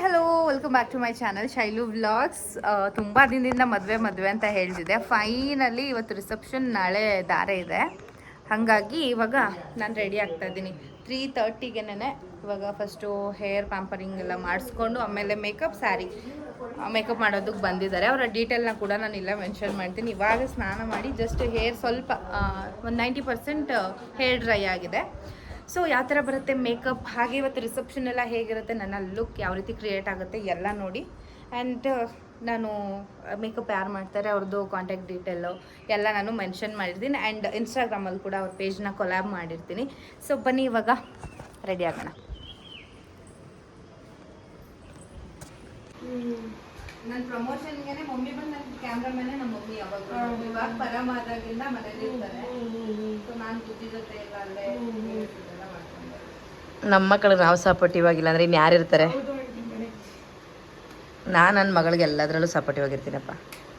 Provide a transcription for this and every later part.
Hello welcome back to my channel Shailu vlogs. ತುಂಬ ದಿನದಿಂದ ಮದುವೆ ಅಂತ ಹೇಳ್ತಿದ್ದೆ. ಫೈನಲಿ ಇವತ್ತು ರಿಸೆಪ್ಷನ್, ನಾಳೆ ಧಾರೆ ಇದೆ. ಹಾಗಾಗಿ ಇವಾಗ ನಾನು ರೆಡಿ ಆಗ್ತಾ ಇದ್ದೀನಿ. 3:30ಗೆನೆ ಇವಾಗ ಫಸ್ಟು ಹೇರ್ ಪ್ಯಾಂಪರಿಂಗ್ ಎಲ್ಲ ಮಾಡಿಸ್ಕೊಂಡು ಆಮೇಲೆ ಮೇಕಪ್, ಸ್ಯಾರಿ ಮೇಕಪ್ ಮಾಡೋದಕ್ಕೆ ಬಂದಿದ್ದಾರೆ. ಅವರ ಡೀಟೇಲ್ನ ಕೂಡ ನಾನು ಇಲ್ಲ ಮೆನ್ಷನ್ ಮಾಡ್ತೀನಿ. ಇವಾಗ ಸ್ನಾನ ಮಾಡಿ ಜಸ್ಟ್ ಹೇರ್ ಸ್ವಲ್ಪ ಒಂದು 90% ಹೇರ್ ಡ್ರೈ ಆಗಿದೆ. ಸೊ ಯಾವ ಥರ ಬರುತ್ತೆ ಮೇಕಪ್, ಹಾಗೆ ಇವತ್ತು ರಿಸೆಪ್ಷನ್ ಎಲ್ಲ ಹೇಗಿರುತ್ತೆ, ನನ್ನ ಲುಕ್ ಯಾವ ರೀತಿ ಕ್ರಿಯೇಟ್ ಆಗುತ್ತೆ ಎಲ್ಲ ನೋಡಿ. ಆ್ಯಂಡ್ ನಾನು ಮೇಕಪ್ ಯಾರು ಮಾಡ್ತಾರೆ ಅವ್ರದ್ದು ಕಾಂಟ್ಯಾಕ್ಟ್ ಡೀಟೇಲು ಎಲ್ಲ ನಾನು ಮೆನ್ಷನ್ ಮಾಡಿರ್ತೀನಿ. ಆ್ಯಂಡ್ ಇನ್ಸ್ಟಾಗ್ರಾಮಲ್ಲಿ ಕೂಡ ಅವ್ರ ಪೇಜ್ನ ಕೊಲ್ಯಾಬ್ ಮಾಡಿರ್ತೀನಿ. ಸೊ ಬನ್ನಿ ಇವಾಗ ರೆಡಿ ಆಗೋಣ. ನನ್ನ ಪ್ರಮೋಷನ್ಗೆ ಮಮ್ಮಿ ಬಂದು ನನ್ನ ಕ್ಯಾಮ್ರಾಮನ್ನೇ ನಮ್ಮ ಮಮ್ಮಿ ಯಾವಾಗ ಇವಾಗ ಪರಮ ಆದಾಗಿಂದ ಮನೇಲಿ ಇರ್ತಾರೆ. ಸೊ ನಾನು ಬುದ್ಧಿ ಜೊತೆ ಎಲ್ಲ ಅಲ್ಲೇ ನಮ್ಮ ಮಕ್ಕಳಿಗೆ ನಾವು ಸಪೋರ್ಟಿವ್ ಆಗಿಲ್ಲ ಅಂದರೆ ಇನ್ನು ಯಾರಿರ್ತಾರೆ? ನಾನು ನನ್ನ ಮಗಳಿಗೆ ಎಲ್ಲದರಲ್ಲೂ ಸಪೋರ್ಟಿವ್ ಆಗಿರ್ತೀನಪ್ಪ.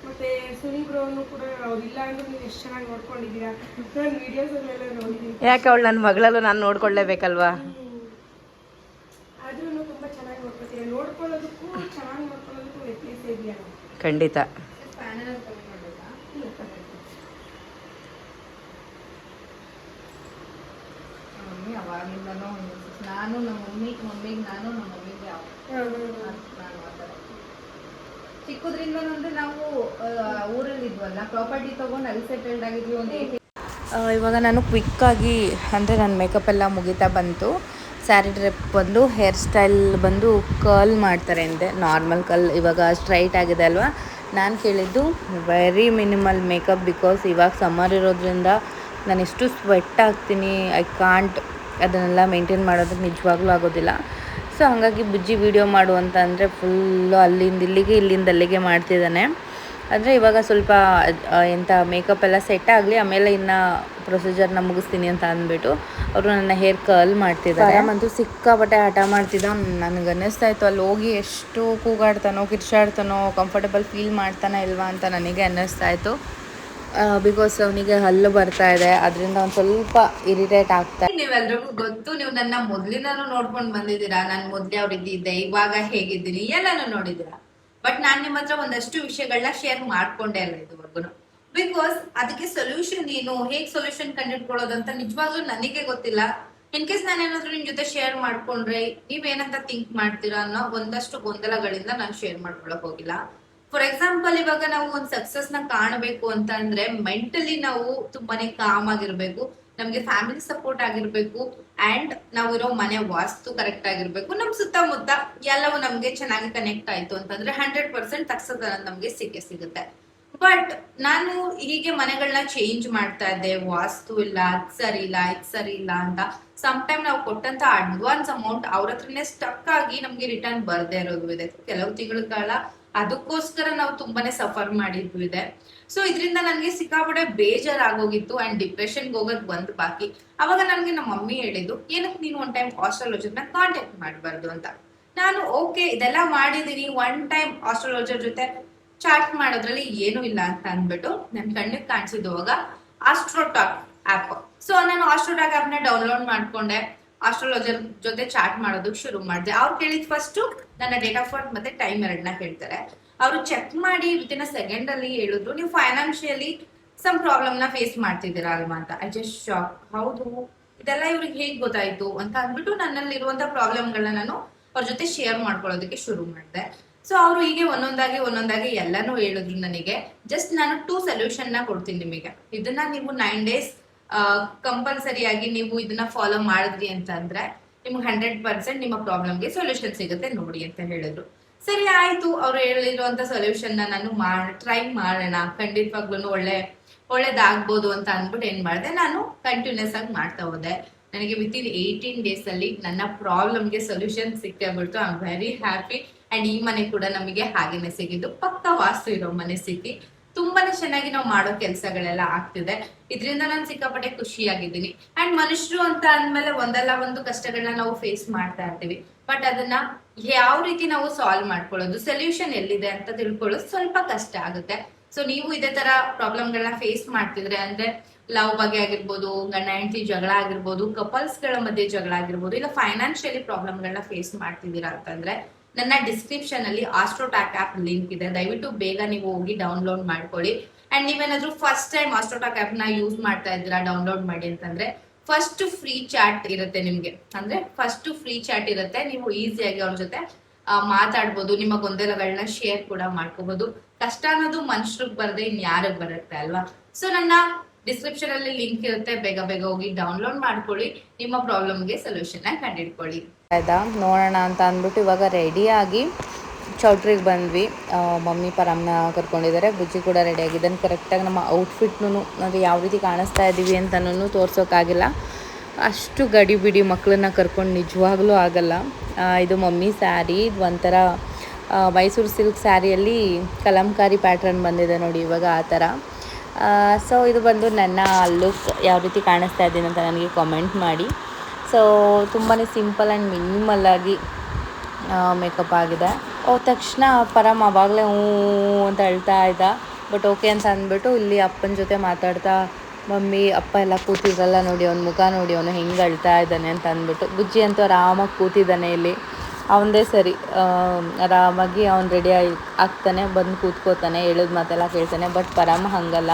ಮತ್ತೆ ಸುನೀಲ್ ಬ್ರೋನು ಕೂಡ ಅವ್ರಿಲ್ಲ ಅಂದ್ರೆ ನೀವು ಎಷ್ಟು ಚೆನ್ನಾಗಿ ನೋಡ್ಕೊಂಡಿದ್ದೀರಾ. ನಾನು ವಿಡಿಯೋಸಲ್ಲೆಲ್ಲ ನೋಡಿದ್ದೀನಿ. ಯಾಕೆ ಅವಳು ನನ್ನ ಮಗಳಲ್ಲೂ ನಾನು ನೋಡ್ಕೊಳ್ಳೇಬೇಕಲ್ವಾ? ಆದ್ರೂ ತುಂಬ ಚೆನ್ನಾಗಿ ನೋಡ್ಕೊತೀರಾ. ನೋಡ್ಕೊಳ್ಳೋದಕ್ಕೂ ಚೆನ್ನಾಗಿ ನೋಡ್ಕೊಳ್ಳೋದಕ್ಕೂ ವ್ಯತ್ಯಾಸ ಇದೆಯಾ? ಖಂಡಿತ. ಅವಾಗಿಂದನೂ ನಾನು ನಮ್ಮ ಮಮ್ಮಿಗೆ ನಾನು ನಮ್ಮ ಮಮ್ಮಿಗೆ ಚಿಕ್ಕದ್ರಿಂದ ಅಂದ್ರೆ ನಾವು ಊರಲ್ಲಿ ಇದ್ವಲ್ಲ, ಪ್ರಾಪರ್ಟಿ ತಗೊಂಡು ಅಲ್ಲಿ ಸೆಟಲ್ಡ್ ಆಗಿದ್ವಿ ಒಂದು ಇವಾಗ ನಾನು ಕ್ವಿಕ್ಕಾಗಿ ಅಂದರೆ ನನ್ನ ಮೇಕಪ್ ಎಲ್ಲ ಮುಗಿತಾ ಬಂತು. ಸ್ಯಾರಿ ಡ್ರೆಪ್ ಬಂದು ಹೇರ್ ಸ್ಟೈಲ್ ಬಂದು ಕರ್ಲ್ ಮಾಡ್ತಾರೆ ಅಂದೆ, ನಾರ್ಮಲ್ ಕರ್ಲ್. ಇವಾಗ ಸ್ಟ್ರೈಟ್ ಆಗಿದೆ ಅಲ್ವಾ. ನಾನು ಕೇಳಿದ್ದು ವೆರಿ ಮಿನಿಮಲ್ ಮೇಕಪ್, ಬಿಕಾಸ್ ಇವಾಗ ಸಮ್ಮರ್ ಇರೋದ್ರಿಂದ ನಾನು ಎಷ್ಟು ಸ್ವೆಟ್ ಆಗ್ತೀನಿ, ಐ ಕಾಂಟ್ ಅದನ್ನೆಲ್ಲ ಮೇಂಟೈನ್ ಮಾಡೋದಕ್ಕೆ ನಿಜವಾಗ್ಲೂ ಆಗೋದಿಲ್ಲ. ಸೊ ಹಾಗಾಗಿ ಬುಜ್ಜಿ ವೀಡಿಯೋ ಮಾಡು ಅಂತ ಅಂದರೆ ಫುಲ್ಲು ಅಲ್ಲಿಂದ ಇಲ್ಲಿಗೆ ಇಲ್ಲಿಂದ ಅಲ್ಲಿಗೆ ಮಾಡ್ತಿದ್ದಾನೆ. ಅಂದರೆ ಇವಾಗ ಸ್ವಲ್ಪ ಎಂಥ ಮೇಕಪ್ ಎಲ್ಲ ಸೆಟ್ ಆಗಲಿ, ಆಮೇಲೆ ಇನ್ನು ಪ್ರೊಸೀಜರ್ನ ಮುಗಿಸ್ತೀನಿ ಅಂತ ಅಂದ್ಬಿಟ್ಟು ಅವರು ನನ್ನ ಹೇರ್ ಕರ್ಲ್ ಮಾಡ್ತಿದ್ದಾರೆ. ಅಂತೂ ಸಿಕ್ಕಾಪಟ್ಟೆ ಹಠ ಮಾಡ್ತಿದ್ದ. ನನಗೆ ಅನ್ನಿಸ್ತಾ ಇತ್ತು ಅಲ್ಲಿ ಹೋಗಿ ಎಷ್ಟು ಕೂಗಾಡ್ತಾನೋ, ಕಿರ್ಚಾಡ್ತಾನೋ, ಕಂಫರ್ಟಬಲ್ ಫೀಲ್ ಮಾಡ್ತಾನೋ ಇಲ್ವಾ ಅಂತ ನನಗೆ ಅನ್ನಿಸ್ತಾ ಇತ್ತು. ಬಿಕಾಸ್ ಅವನಿಗೆ ಹಲ್ಲು ಬರ್ತಾ ಇದೆ, ಅದರಿಂದ ಒಂದು ಸ್ವಲ್ಪ ಇರಿಟೇಟ್ ಆಗ್ತಾ ಇದೆ. ನೀವೆಲ್ರಿಗೂ ಗೊತ್ತು, ನೀವು ನನ್ನ ಮೊದಲಿಂದನೂ ನೋಡ್ಕೊಂಡು ಬಂದಿದ್ದೀರಾ. ನಾನು ಮೊದಲೇ ಅವ್ರಿದ್ದಿದ್ದೆ, ಇವಾಗ ಹೇಗಿದ್ದೀನಿ ಎಲ್ಲನೂ ನೋಡಿದ್ದೀರಾ. ಬಟ್ ನಾನು ನಿಮ್ಮ ಹತ್ರ ಒಂದಷ್ಟು ವಿಷಯಗಳನ್ನ ಶೇರ್ ಮಾಡ್ಕೊಂಡೆ ಅಲ್ಲ ಇದುವರೆಗೂ. ಬಿಕಾಸ್ ಅದಕ್ಕೆ ಸೊಲ್ಯೂಷನ್ ಏನು, ಹೇಗೆ ಸೊಲ್ಯೂಷನ್ ಕಂಡುಹಿಡ್ಕೊಳ್ಳೋದಂತ ನಿಜವಾಗ್ಲೂ ನನಗೆ ಗೊತ್ತಿಲ್ಲ. ಇನ್ ಕೇಸ್ ನಾನೇನಾದ್ರೂ ನಿಮ್ ಜೊತೆ ಶೇರ್ ಮಾಡ್ಕೊಂಡ್ರೆ ನೀವೇನಂತ ಥಿಂಕ್ ಮಾಡ್ತೀರಾ ಅನ್ನೋ ಒಂದಷ್ಟು ಗೊಂದಲಗಳಿಂದ ನಾನು ಶೇರ್ ಮಾಡ್ಕೊಳಕ್ ಹೋಗಿಲ್ಲ. ಫಾರ್ ಎಕ್ಸಾಂಪಲ್, ಇವಾಗ ನಾವು ಒಂದು ಸಕ್ಸಸ್ ನ ಕಾಣಬೇಕು ಅಂತ ಅಂದ್ರೆ ಮೆಂಟಲಿ ನಾವು ತುಂಬಾನೇ ಕಾಮ್ ಆಗಿರ್ಬೇಕು, ನಮ್ಗೆ ಫ್ಯಾಮಿಲಿ ಸಪೋರ್ಟ್ ಆಗಿರ್ಬೇಕು, ಅಂಡ್ ನಾವಿರೋ ಮನೆ ವಾಸ್ತು ಕರೆಕ್ಟ್ ಆಗಿರ್ಬೇಕು, ನಮ್ ಸುತ್ತಮುತ್ತ ಎಲ್ಲವೂ ನಮ್ಗೆ ಚೆನ್ನಾಗಿ ಕನೆಕ್ಟ್ ಆಯ್ತು ಅಂತಂದ್ರೆ 100% ಸಕ್ಸಸ್ ನಮ್ಗೆ ಸಿಗುತ್ತೆ. ಬಟ್ ನಾನು ಹೀಗೆ ಮನೆಗಳನ್ನ ಚೇಂಜ್ ಮಾಡ್ತಾ ಇದ್ದೆ, ವಾಸ್ತು ಇಲ್ಲ, ಅದ್ ಸರಿ ಇಲ್ಲ, ಇದ್ ಸರಿ ಇಲ್ಲ ಅಂತ. ಸಮ್ ಟೈಮ್ ನಾವು ಕೊಟ್ಟಂತ ಅಡ್ವಾನ್ಸ್ ಅಮೌಂಟ್ ಅವ್ರ ಹತ್ರನೇ ಸ್ಟಕ್ ಆಗಿ ನಮ್ಗೆ ರಿಟರ್ನ್ ಬರ್ದೇ ಇರೋದು ಇದೆ. ಕೆಲವು ತಿಂಗಳ ಕಾಲ ಅದಕ್ಕೋಸ್ಕರ ನಾವು ತುಂಬಾನೇ ಸಫರ್ ಮಾಡಿದ್ವು ಇದೆ. ಸೊ ಇದರಿಂದ ನನಗೆ ಸಿಕ್ಕಾಪಟ್ಟೆ ಬೇಜಾರಾಗೋಗಿತ್ತು ಅಂಡ್ ಡಿಪ್ರೆಷನ್ಗೆ ಹೋಗೋದ್ ಬಂದ್ ಬಾಕಿ. ಅವಾಗ ನನ್ಗೆ ನಮ್ಮ ಮಮ್ಮಿ ಹೇಳಿದ್ದು, ಏನಕ್ಕೆ ನೀನು ಒನ್ ಟೈಮ್ ಆಸ್ಟ್ರಾಲಜರ್ನ ಕಾಂಟ್ಯಾಕ್ಟ್ ಮಾಡಬಾರ್ದು ಅಂತ. ನಾನು ಓಕೆ ಇದೆಲ್ಲ ಮಾಡಿದೀನಿ, ಒನ್ ಟೈಮ್ ಆಸ್ಟ್ರಾಲಜರ್ ಜೊತೆ ಚಾಟ್ ಮಾಡೋದ್ರಲ್ಲಿ ಏನು ಇಲ್ಲ ಅಂತ ಅಂದ್ಬಿಟ್ಟು ನನ್ ಕಣ್ಣಿಗೆ ಕಾಣಿಸಿದವಾಗ ಆಸ್ಟ್ರೋಟಾಕ್ ಆಪ್. ಸೊ ನಾನು ಆಸ್ಟ್ರೋಟಾಕ್ ಆಪ್ ನ ಡೌನ್ಲೋಡ್ ಮಾಡ್ಕೊಂಡೆ, ಆಸ್ಟ್ರಾಲಜರ್ ಜೊತೆ ಚಾಟ್ ಮಾಡೋದಕ್ಕೆ ಶುರು ಮಾಡಿದೆ. ಅವ್ರು ಕೇಳಿದ್ ಫಸ್ಟ್ ನನ್ನ ಡೇಟ್ ಆಫ್ ಬರ್ತ್ ಮತ್ತೆ ಟೈಮ್ ಎರಡನ್ನ ಹೇಳ್ತಾರೆ. ಅವರು ಚೆಕ್ ಮಾಡಿ ವಿತಿನ್ ಅ ಸೆಕೆಂಡ್ ಅಲ್ಲಿ ಹೇಳಿದ್ರು, ನೀವು ಫೈನಾನ್ಷಿಯಲಿ ಸಮ್ ಪ್ರಾಬ್ಲಮ್ ನ ಫೇಸ್ ಮಾಡ್ತಿದ್ದೀರಾ ಅಲ್ವಾ ಅಂತ. I just shock. ಹೌದು, ಇದೆಲ್ಲ ಇವ್ರಿಗೆ ಹೇಗ್ ಗೊತ್ತಾಯ್ತು ಅಂತ ಅಂದ್ಬಿಟ್ಟು ನನ್ನಲ್ಲಿರುವಂತ ಪ್ರಾಬ್ಲಮ್ಗಳನ್ನ ನಾನು ಅವ್ರ ಜೊತೆ ಶೇರ್ ಮಾಡ್ಕೊಳ್ಳೋದಕ್ಕೆ ಶುರು ಮಾಡಿದೆ. ಸೊ ಅವರು ಹೀಗೆ ಒಂದೊಂದಾಗಿ ಎಲ್ಲಾನು ಹೇಳಿದ್ರು ನನಗೆ. ಜಸ್ಟ್ ನಾನು 2 ಸೊಲ್ಯೂಷನ್ ನ ಕೊಡ್ತೀನಿ ನಿಮಗೆ, ಇದನ್ನ ನೀವು 9 days ಕಂಪಲ್ಸರಿಯಾಗಿ ನೀವು ಇದನ್ನ ಫಾಲೋ ಮಾಡಿದ್ರಿ ಅಂತ ಅಂದ್ರೆ ನಿಮ್ಗೆ 100% ನಿಮ್ಮ ಪ್ರಾಬ್ಲಮ್ಗೆ ಸೊಲ್ಯೂಷನ್ ಸಿಗುತ್ತೆ ನೋಡಿ ಅಂತ ಹೇಳಿದ್ರು. ಸರಿ ಆಯ್ತು, ಅವ್ರು ಹೇಳಿರುವಂತ ಸೊಲ್ಯೂಷನ್ ನಾನು ಟ್ರೈ ಮಾಡೋಣ, ಖಂಡಿತವಾಗ್ಲೂ ಒಳ್ಳೇದಾಗ್ಬೋದು ಅಂತ ಅಂದ್ಬಿಟ್ಟು ಏನ್ ಮಾಡಿದೆ, ನಾನು ಕಂಟಿನ್ಯೂಸ್ ಆಗಿ ಮಾಡ್ತಾ ಹೋದೆ. ನನಗೆ ವಿತಿನ್ 18 days ಅಲ್ಲಿ ನನ್ನ ಪ್ರಾಬ್ಲಮ್ಗೆ ಸೊಲ್ಯೂಷನ್ ಸಿಕ್ಕೇ ಬಿಡ್ತು. I am very happy. And ಈ ಮನೆ ಕೂಡ ನಮಗೆ ಹಾಗೇನೆ ಸಿಗಿದ್ದು, ಪಕ್ಕ ವಾಸ್ತು ಇರೋ ಮನೆ ಸಿಕ್ಕಿ ತುಂಬಾನೇ ಚೆನ್ನಾಗಿ ನಾವು ಮಾಡೋ ಕೆಲಸಗಳೆಲ್ಲ ಆಗ್ತಿದೆ. ಇದರಿಂದ ನಾನು ಸಿಕ್ಕಾಪಟ್ಟೆ ಖುಷಿಯಾಗಿದ್ದೀನಿ. ಅಂಡ್ ಮನುಷ್ಯರು ಅಂತ ಅಂದ್ಮೇಲೆ ಒಂದಲ್ಲ ಒಂದು ಕಷ್ಟಗಳನ್ನ ನಾವು ಫೇಸ್ ಮಾಡ್ತಾ ಇರ್ತೀವಿ. ಬಟ್ ಅದನ್ನ ಯಾವ ರೀತಿ ನಾವು ಸಾಲ್ವ್ ಮಾಡ್ಕೊಳ್ಳೋದು, ಸೊಲ್ಯೂಷನ್ ಎಲ್ಲಿದೆ ಅಂತ ತಿಳ್ಕೊಳ್ಳೋದು ಸ್ವಲ್ಪ ಕಷ್ಟ ಆಗುತ್ತೆ. ಸೊ ನೀವು ಇದೇ ತರ ಪ್ರಾಬ್ಲಮ್ಗಳನ್ನ ಫೇಸ್ ಮಾಡ್ತಿದ್ರೆ ಅಂದ್ರೆ ಲವ್ ಬಗ್ಗೆ ಆಗಿರ್ಬೋದು, ಗಂಡ ಹೆಂಡತಿ ಜಗಳ ಆಗಿರ್ಬೋದು, ಕಪಲ್ಸ್ ಗಳ ಮಧ್ಯೆ ಜಗಳ ಆಗಿರ್ಬೋದು, ಇಲ್ಲ ಫೈನಾನ್ಷಿಯಲಿ ಪ್ರಾಬ್ಲಮ್ಗಳನ್ನ ಫೇಸ್ ಮಾಡ್ತಿದ್ದೀರಾ ಅಂತಂದ್ರೆ ನನ್ನ ಡಿಸ್ಕ್ರಿಪ್ಷನ್ ಅಲ್ಲಿ ಆಸ್ಟ್ರೋಟಾಕ್ ಆಪ್ ಲಿಂಕ್ ಇದೆ, ದಯವಿಟ್ಟು ಬೇಗ ನೀವು ಹೋಗಿ ಡೌನ್ಲೋಡ್ ಮಾಡ್ಕೊಳ್ಳಿ. ಅಂಡ್ ನೀವೇನಾದ್ರೂ ಫಸ್ಟ್ ಟೈಮ್ ಆಸ್ಟ್ರೋಟಾಕ್ ಆಪ್ ನ ಯೂಸ್ ಮಾಡ್ತಾ ಇದ್ದೀರಾ, ಡೌನ್ಲೋಡ್ ಮಾಡಿ ಅಂತಂದ್ರೆ ಫಸ್ಟ್ ಫ್ರೀ ಚಾಟ್ ಇರುತ್ತೆ ನಿಮ್ಗೆ. ಅಂದ್ರೆ ಫಸ್ಟ್ ಫ್ರೀ ಚಾಟ್ ಇರುತ್ತೆ, ನೀವು ಈಸಿಯಾಗಿ ಅವ್ರ ಜೊತೆ ಮಾತಾಡ್ಬೋದು, ನಿಮ್ಮ ಗೊಂದಲಗಳನ್ನ ಶೇರ್ ಕೂಡ ಮಾಡ್ಕೋಬಹುದು. ಕಷ್ಟ ಅನ್ನೋದು ಮನುಷ್ಯರಿಗೆ ಬರದೆ ಇನ್ಯಾರಿಗೆ ಬರುತ್ತೆ ಅಲ್ವಾ? ಸೊ ನನ್ನ ಡಿಸ್ಕ್ರಿಪ್ಷನ್ ಅಲ್ಲಿ ಲಿಂಕ್ ಇರುತ್ತೆ, ಬೇಗ ಬೇಗ ಹೋಗಿ ಡೌನ್ಲೋಡ್ ಮಾಡ್ಕೊಳ್ಳಿ, ನಿಮ್ಮ ಪ್ರಾಬ್ಲಮ್ಗೆ ಸೊಲ್ಯೂಷನ್ ಕಂಡುಹಿಡ್ಕೊಳ್ಳಿ. ಆಯ್ತಾ ನೋಡೋಣ ಅಂತ ಅಂದ್ಬಿಟ್ಟು ಇವಾಗ ರೆಡಿಯಾಗಿ ಚೌಟ್ರಿಗೆ ಬಂದ್ವಿ. ಮಮ್ಮಿ ಪರಮ್ನ ಕರ್ಕೊಂಡಿದ್ದಾರೆ, ಬುಜ್ಜಿ ಕೂಡ ರೆಡಿಯಾಗಿದ್ದಾನೆ. ಕರೆಕ್ಟಾಗಿ ನಮ್ಮ ಔಟ್ಫಿಟ್ನು ಅಂದರೆ ಯಾವ ರೀತಿ ಕಾಣಿಸ್ತಾ ಇದ್ದೀವಿ ಅಂತನೂ ತೋರ್ಸೋಕ್ಕಾಗಿಲ್ಲ, ಅಷ್ಟು ಗಡಿ ಬಿಡಿ ಮಕ್ಕಳನ್ನ ಕರ್ಕೊಂಡು ನಿಜವಾಗ್ಲೂ ಆಗಲ್ಲ. ಇದು ಮಮ್ಮಿ ಸ್ಯಾರಿ, ಇದು ಒಂಥರ ಮೈಸೂರು ಸಿಲ್ಕ್ ಸ್ಯಾರಿಯಲ್ಲಿ ಕಲಂಕಾರಿ ಪ್ಯಾಟ್ರನ್ ಬಂದಿದೆ ನೋಡಿ ಇವಾಗ ಆ ಥರ. ಸೊ ಇದು ಬಂದು ನನ್ನ ಲುಕ್, ಯಾವ ರೀತಿ ಕಾಣಿಸ್ತಾ ಇದ್ದೀನಿ ಅಂತ ನನಗೆ ಕಾಮೆಂಟ್ ಮಾಡಿ. ಸೊ ತುಂಬಾ ಸಿಂಪಲ್ ಆ್ಯಂಡ್ ಮಿನಿಮಲ್ಲಾಗಿ ಮೇಕಪ್ ಆಗಿದೆ. ಹೋದ ತಕ್ಷಣ ಪರಮ್ ಆವಾಗಲೇ ಹ್ಞೂ ಅಂತ ಹೇಳ್ತಾ ಇದ್ದ. ಬಟ್ ಓಕೆ ಅಂತ ಅಂದ್ಬಿಟ್ಟು ಇಲ್ಲಿ ಅಪ್ಪನ ಜೊತೆ ಮಾತಾಡ್ತಾ, ಮಮ್ಮಿ ಅಪ್ಪ ಎಲ್ಲ ಕೂತಿದ್ರಲ್ಲ ನೋಡಿ, ಅವ್ನ ಮುಖ ನೋಡಿ, ಅವನು ಹೆಂಗೆ ಅಳ್ತಾ ಇದ್ದಾನೆ ಅಂತ ಅಂದ್ಬಿಟ್ಟು. ಬುಜ್ಜಿ ಅಂತೂ ಆರಾಮಾಗಿ ಕೂತಿದ್ದಾನೆ ಇಲ್ಲಿ, ಅವನದೇ ಸರಿ, ಆರಾಮಾಗಿ ಅವ್ನು ರೆಡಿ ಆಗ್ತಾನೆ, ಬಂದು ಕೂತ್ಕೋತಾನೆ, ಹೇಳಿದ ಮಾತೆಲ್ಲ ಕೇಳ್ತಾನೆ. ಬಟ್ ಪರಮ ಹಾಗಲ್ಲ,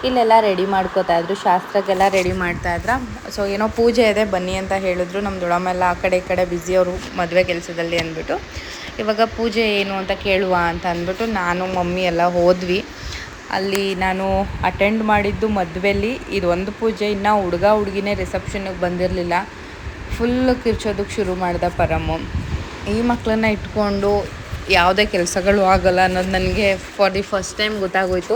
ಇಲ್ಲೆಲ್ಲ ರೆಡಿ ಮಾಡ್ಕೋತಾಯಿದ್ರು, ಶಾಸ್ತ್ರಕ್ಕೆಲ್ಲ ರೆಡಿ ಮಾಡ್ತಾಯಿದ್ರ. ಸೊ ಏನೋ ಪೂಜೆ ಇದೆ ಬನ್ನಿ ಅಂತ ಹೇಳಿದ್ರು. ನಮ್ಮ ದೊಡ್ಡಮ್ಮೆಲ್ಲ ಆ ಕಡೆ ಈ ಕಡೆ ಬ್ಯುಸಿ, ಅವರು ಮದುವೆ ಕೆಲಸದಲ್ಲಿ ಅಂದ್ಬಿಟ್ಟು. ಇವಾಗ ಪೂಜೆ ಏನು ಅಂತ ಕೇಳುವ ಅಂತ ಅಂದ್ಬಿಟ್ಟು ನಾನು ಮಮ್ಮಿ ಎಲ್ಲ ಹೋದ್ವಿ. ಅಲ್ಲಿ ನಾನು ಅಟೆಂಡ್ ಮಾಡಿದ್ದು ಮದುವೆಯಲ್ಲಿ ಇದೊಂದು ಪೂಜೆ, ಇನ್ನು ಹುಡುಗ ಹುಡುಗಿನೇ ರಿಸೆಪ್ಷನ್ನಿಗೆ ಬಂದಿರಲಿಲ್ಲ. ಫುಲ್ಲು ಕಿರ್ಚೋದಕ್ಕೆ ಶುರು ಮಾಡ್ದೆ ಪರಮು. ಈ ಮಕ್ಕಳನ್ನ ಇಟ್ಕೊಂಡು ಯಾವುದೇ ಕೆಲಸಗಳು ಆಗೋಲ್ಲ ಅನ್ನೋದು ನನಗೆ ಫಾರ್ ದಿ ಫಸ್ಟ್ ಟೈಮ್ ಗೊತ್ತಾಗೋಯಿತು.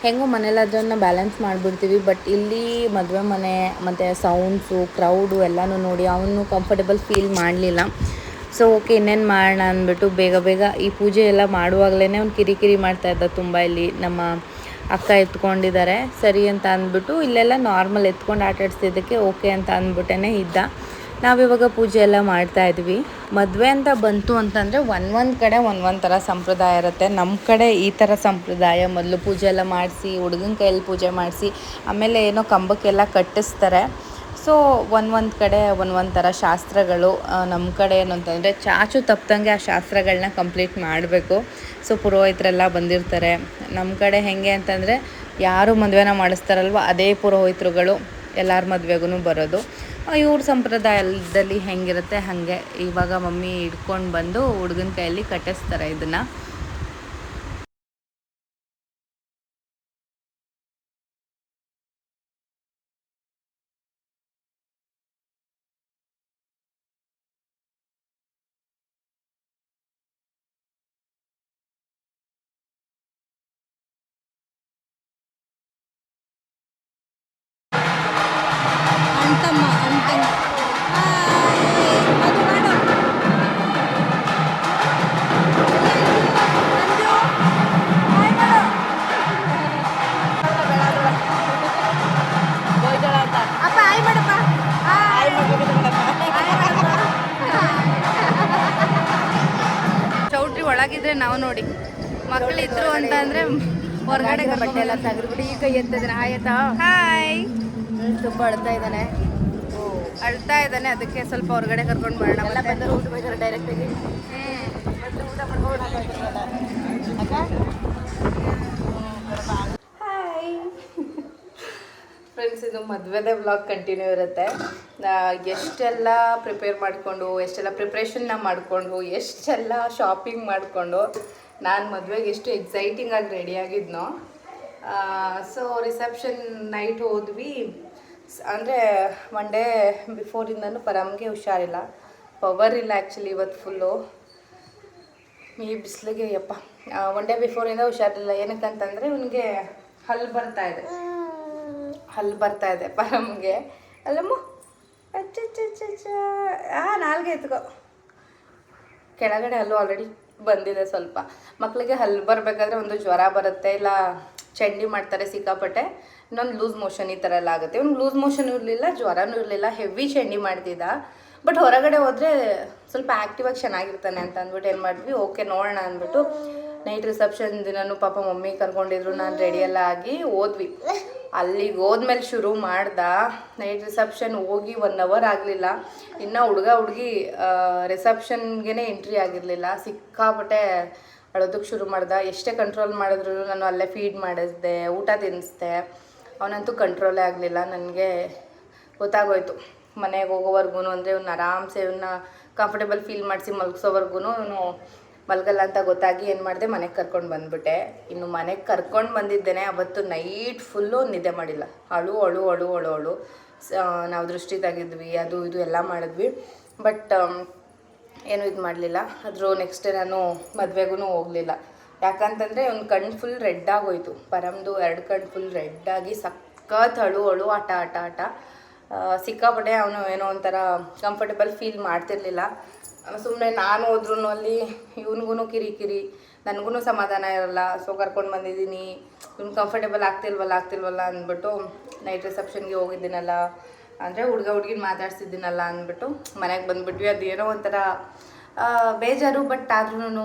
ಹೆಂಗೋ ಮನೇಲಿ ಅದನ್ನು ಬ್ಯಾಲೆನ್ಸ್ ಮಾಡಿಬಿಡ್ತೀವಿ, ಬಟ್ ಇಲ್ಲಿ ಮದುವೆ ಮನೆ ಮತ್ತು ಸೌಂಡ್ಸು, ಕ್ರೌಡು ಎಲ್ಲನೂ ನೋಡಿ ಅವನು ಕಂಫರ್ಟೇಬಲ್ ಫೀಲ್ ಮಾಡಲಿಲ್ಲ. ಸೊ ಓಕೆ ಇನ್ನೇನು ಮಾಡೋಣ ಅಂದ್ಬಿಟ್ಟು ಬೇಗ ಬೇಗ ಈ ಪೂಜೆ ಎಲ್ಲ ಮಾಡುವಾಗಲೇ ಅವ್ನು ಕಿರಿಕಿರಿ ಮಾಡ್ತಾಯಿದ್ದ ತುಂಬ. ಇಲ್ಲಿ ನಮ್ಮ ಅಕ್ಕ ಎತ್ಕೊಂಡಿದ್ದಾರೆ ಸರಿ ಅಂತ ಅಂದ್ಬಿಟ್ಟು ಇಲ್ಲೆಲ್ಲ ನಾರ್ಮಲ್ ಎತ್ಕೊಂಡು ಆಟಾಡಿಸ್ತಿದ್ದಕ್ಕೆ ಓಕೆ ಅಂತ ಅಂದ್ಬಿಟ್ಟೇ ಇದ್ದ. ನಾವಿವಾಗ ಪೂಜೆ ಎಲ್ಲ ಮಾಡ್ತಾಯಿದ್ವಿ. ಮದುವೆ ಅಂತ ಬಂತು ಅಂತಂದರೆ ಒಂದೊಂದು ಕಡೆ ಒಂದೊಂದು ಥರ ಸಂಪ್ರದಾಯ ಇರುತ್ತೆ. ನಮ್ಮ ಕಡೆ ಈ ಥರ ಸಂಪ್ರದಾಯ, ಮೊದಲು ಪೂಜೆ ಎಲ್ಲ ಮಾಡಿಸಿ ಹುಡುಗನ ಕೈಯಲ್ಲಿ ಪೂಜೆ ಮಾಡಿಸಿ ಆಮೇಲೆ ಏನೋ ಕಂಬಕ್ಕೆಲ್ಲ ಕಟ್ಟಿಸ್ತಾರೆ. ಸೊ ಒಂದೊಂದು ಕಡೆ ಒಂದೊಂದು ಥರ ಶಾಸ್ತ್ರಗಳು. ನಮ್ಮ ಕಡೆ ಏನು ಅಂತಂದರೆ ಚಾಚು ತಪ್ಪದಂಗೆ ಆ ಶಾಸ್ತ್ರಗಳನ್ನ ಕಂಪ್ಲೀಟ್ ಮಾಡಬೇಕು. ಸೊ ಪುರೋಹಿತರೆಲ್ಲ ಬಂದಿರ್ತಾರೆ. ನಮ್ಮ ಕಡೆ ಹೇಗೆ ಅಂತಂದರೆ ಯಾರು ಮದುವೆನ ಮಾಡಿಸ್ತಾರಲ್ವ ಅದೇ ಪುರೋಹಿತರುಗಳು ಎಲ್ಲರ ಮದುವೆಗೂ ಬರೋದು. ಇವ್ರ ಸಂಪ್ರದಾಯದಲ್ಲಿ ಹೆಂಗಿರುತ್ತೆ ಹಾಗೆ ಇವಾಗ ಮಮ್ಮಿ ಹಿಡ್ಕೊಂಡು ಬಂದು ಹುಡುಗನ ಕೈಯಲ್ಲಿ ಕಟ್ಟಿಸ್ತಾರೆ ಇದನ್ನು. ಚೌಟ್ರಿ ಒಳಗಿದ್ರೆ ನಾವು ನೋಡಿ ಮಕ್ಕಳಿದ್ರು ಅಂತ ಅಂದ್ರೆ ಹೊರಗಡೆ ಬಟ್ಟೆ ಎಲ್ಲ ತೆಗೆದ್ಬಿಟ್ಟು ಈ ಕೈ ಎತ್ತಿದ್ರೆ ಆಯ್ತಾ. ಹಾಯ್, ತುಂಬ ಅಳ್ತಾ ಇದ್ದಾನೆ ಅದಕ್ಕೆ ಸ್ವಲ್ಪ ಹೊರಗಡೆ ಕರ್ಕೊಂಡು ಬರೋಣ. ಎಲ್ಲ ಬಂದರು ಊಟ ಬೇಕಾದ್ರೆ ಡೈರೆಕ್ಟಾಗಿ ಊಟ ಮಾಡ್ಕೊಂಡು ಹಾಯ್ ಫ್ರೆಂಡ್ಸ್, ಇದು ಮದುವೆದೇ ವ್ಲಾಗ್ ಕಂಟಿನ್ಯೂ ಇರುತ್ತೆ. ಎಷ್ಟೆಲ್ಲ ಪ್ರಿಪೇರ್ ಮಾಡಿಕೊಂಡು, ಎಷ್ಟೆಲ್ಲ ಪ್ರಿಪ್ರೇಷನ್ನ ಮಾಡಿಕೊಂಡು, ಎಷ್ಟೆಲ್ಲ ಶಾಪಿಂಗ್ ಮಾಡಿಕೊಂಡು ನಾನು ಮದುವೆಗೆ ಎಷ್ಟು ಎಕ್ಸೈಟಿಂಗಾಗಿ ರೆಡಿಯಾಗಿದ್ನೋ. ಸೊ ರಿಸೆಪ್ಷನ್ ನೈಟ್ ಹೋದ್ವಿ. ಅಂದರೆ ಒನ್ ಡೇ ಬಿಫೋರಿಂದನೂ ಪರಮ್ಗೆ ಹುಷಾರಿಲ್ಲ, ಪವರ್ ಇಲ್ಲ ಆ್ಯಕ್ಚುಲಿ ಇವತ್ತು ಫುಲ್ಲು ಈ ಬಿಸಿಲಿಗೆ. ಯಪ್ಪ, ಒನ್ ಡೇ ಬಿಫೋರಿಂದ ಹುಷಾರಿಲ್ಲ. ಏನಕ್ಕಂತಂದರೆ ಇವನಿಗೆ ಹಲ್ಲು ಬರ್ತಾ ಇದೆ ಪರಮ್ಗೆ. ಅಲ್ಲಮ್ಮ ನಾಲ್ಗೆ ಎತ್ಕೋ, ಕೆಳಗಡೆ ಹಲ್ಲು ಆಲ್ರೆಡಿ ಬಂದಿದೆ ಸ್ವಲ್ಪ. ಮಕ್ಕಳಿಗೆ ಹಲ್ಲು ಬರಬೇಕಾದ್ರೆ ಒಂದು ಜ್ವರ ಬರುತ್ತೆ, ಇಲ್ಲ ಚಂಡಿ ಮಾಡ್ತಾರೆ ಸಿಕ್ಕಾಪಟ್ಟೆ, ಇನ್ನೊಂದು ಲೂಸ್ ಮೋಷನ್ ಈ ಥರ ಎಲ್ಲ ಆಗುತ್ತೆ. ಇವ್ನಿಗೆ ಲೂಸ್ ಮೋಷನ್ ಇರಲಿಲ್ಲ, ಜ್ವರನೂ ಇರಲಿಲ್ಲ, ಹೆವಿ ಚಂಡಿ ಮಾಡ್ತಿದ್ದ. ಬಟ್ ಹೊರಗಡೆ ಹೋದರೆ ಸ್ವಲ್ಪ ಆ್ಯಕ್ಟಿವಾಗಿ ಚೆನ್ನಾಗಿರ್ತಾನೆ ಅಂತ ಅಂದ್ಬಿಟ್ಟು ಏನು ಮಾಡಿದ್ವಿ, ಓಕೆ ನೋಡೋಣ ಅಂದ್ಬಿಟ್ಟು ನೈಟ್ ರಿಸೆಪ್ಷನ್ ದಿನನೂ ಪಾಪ ಮಮ್ಮಿ ಕರ್ಕೊಂಡಿದ್ರು, ನಾನು ರೆಡಿಯೆಲ್ಲ ಆಗಿ ಹೋದ್ವಿ. ಅಲ್ಲಿಗೆ ಹೋದ್ಮೇಲೆ ಶುರು ಮಾಡ್ದ. ನೈಟ್ ರಿಸೆಪ್ಷನ್ ಹೋಗಿ 1 ಅವರ್ ಆಗಲಿಲ್ಲ, ಇನ್ನು ಹುಡುಗ ಹುಡುಗಿ ರಿಸೆಪ್ಷನ್ಗೆ ಎಂಟ್ರಿ ಆಗಿರಲಿಲ್ಲ. ಸಿಕ್ಕಾಪಟ್ಟೆ ಅಳೋದಕ್ಕೆ ಶುರು ಮಾಡ್ದ. ಎಷ್ಟೇ ಕಂಟ್ರೋಲ್ ಮಾಡಿದ್ರು ನಾನು ಅಲ್ಲೇ ಫೀಡ್ ಮಾಡಿಸ್ದೆ, ಊಟ ತಿನ್ನಿಸ್ದೆ, ಅವನಂತೂ ಕಂಟ್ರೋಲೇ ಆಗಲಿಲ್ಲ. ನನಗೆ ಗೊತ್ತಾಗೋಯ್ತು ಮನೆಗೆ ಹೋಗೋವರೆಗೂ, ಅಂದರೆ ಇವ್ನ ಆರಾಮ್ಸೆ ಇವನ್ನ ಕಂಫರ್ಟೇಬಲ್ ಫೀಲ್ ಮಾಡಿಸಿ ಮಲಗಿಸೋವರೆಗೂ ಇವನು ಮಲಗಲ್ಲ ಅಂತ ಗೊತ್ತಾಗಿ ಏನು ಮಾಡಿದೆ, ಮನೆಗೆ ಕರ್ಕೊಂಡು ಬಂದುಬಿಟ್ಟೆ. ಇನ್ನು ಮನೆಗೆ ಕರ್ಕೊಂಡು ಬಂದಿದ್ದೇನೆ, ಅವತ್ತು ನೈಟ್ ಫುಲ್ಲು ನಿದ್ದೆ ಮಾಡಿಲ್ಲ. ಅಳು ಅಳು ಅಳು ಅಳು ಅಳು ನಾವು ದೃಷ್ಟಿ ತೆಗಿದ್ವಿ, ಅದು ಇದು ಎಲ್ಲ ಮಾಡಿದ್ವಿ, ಬಟ್ ಏನೂ ಇದು ಮಾಡಲಿಲ್ಲ. ಅದ್ರ ನೆಕ್ಸ್ಟ್ ಡೇ ನಾನು ಮದುವೆಗೂ ಹೋಗಲಿಲ್ಲ. ಯಾಕಂತಂದರೆ ಒಂದು ಕಣ್ಣು ಫುಲ್ ರೆಡ್ ಆಗೋಯ್ತು. ಪರಮ್ದು 2 ಕಣ್ಣು ಫುಲ್ ರೆಡ್ಡಾಗಿ ಸಖತ್ ಅಳು ಅಳು ಆಟ ಆಟ ಆಟ ಸಿಕ್ಕಾಪಟ್ಟೆ. ಅವನು ಏನೋ ಒಂಥರ ಕಂಫರ್ಟೇಬಲ್ ಫೀಲ್ ಮಾಡ್ತಿರ್ಲಿಲ್ಲ. ಸುಮ್ಮನೆ ನಾನು ಹೋದ್ರೂ ಅಲ್ಲಿ ಇವನಿಗೂ ಕಿರಿಕಿರಿ, ನನಗೂ ಸಮಾಧಾನ ಇರಲ್ಲ. ಸೊ ಕರ್ಕೊಂಡು ಬಂದಿದ್ದೀನಿ, ಇವ್ನು ಕಂಫರ್ಟೇಬಲ್ ಆಗ್ತಿಲ್ವಲ್ಲ ಅಂದ್ಬಿಟ್ಟು ನೈಟ್ ರಿಸೆಪ್ಷನ್ಗೆ ಹೋಗಿದ್ದೀನಲ್ಲ, ಅಂದರೆ ಹುಡುಗ ಹುಡುಗಿನ ಮಾತಾಡ್ಸಿದ್ದೀನಲ್ಲ ಅಂದ್ಬಿಟ್ಟು ಮನೆಗೆ ಬಂದುಬಿಟ್ವಿ. ಅದೇನೋ ಒಂಥರ ಬೇಜಾರು, ಬಟ್ ಆದ್ರೂ